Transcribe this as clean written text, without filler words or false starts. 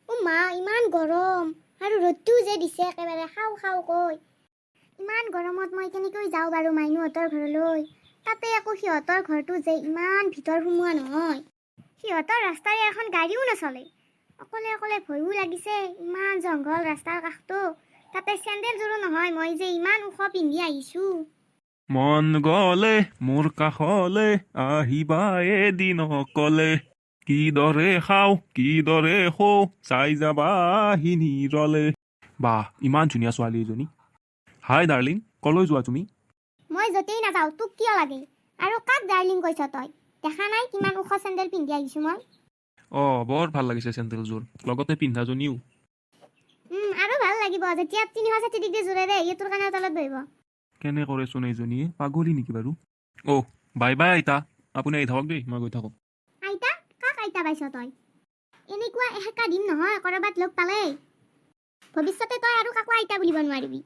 মা ইমান গৰম আৰু ৰ'দটো যে দিছে একেবাৰে খাও খাও কৈ ইমান গৰমত মই কেনেকৈ যাওঁ বাৰু মাইনুহঁতৰ ঘৰলৈ তাতে আকৌ সিহঁতৰ ঘৰটো যে ইমান ভিতৰ সোমোৱা নহয় সিহঁতৰ ৰাস্তাৰে এখন গাড়ীও নচলে অকলে অকলে ভয়ো লাগিছে ইমান জংঘল ৰাস্তাৰ কাষটো তাতে চেণ্ডেলযোৰো নহয় মই যে ইমান ওখ পিন্ধি আহিছোঁ মন গলে মোৰ কাষলে আহিবা এদিন অকলে কিদৰে খাওঁ কিদৰে শোওঁ চাই যাবা হিনীৰলে বাহ ইমান ধুনীয়া ছোৱালী এজনী হাই ডাৰ্লিং কলৈ যোৱা তুমি মই য'তেই নাযাওঁ তোক কিয় লাগে আৰু কাক ডাৰ্লিং কৈছ তই দেখা নাই কিমান ওখ চেণ্ডেল পিন্ধি আহিছোঁ মই বৰ ভাল লাগিছে চেণ্ডেলযোৰ লগতে পিন্ধাজনীও আৰু ভাল লাগিব যেতিয়া 360 ডিগ্ৰী জোৰেৰে এইটোৰ কাৰণে তলত বহিব কেনে কৰেচোন এইজনীয়ে পাগলী নেকি বাৰু বাই বাই আইতা আপুনি আহি থাকক দেই মই গৈ থাকোঁ আইতা কাক আইতা পাইছ তই এনেকুৱা এসেকা দিম নহয় ক'ৰবাত লগ পালে ভৱিষ্যতে তই আৰু কাকো আইতা বুলিব নোৱাৰিবি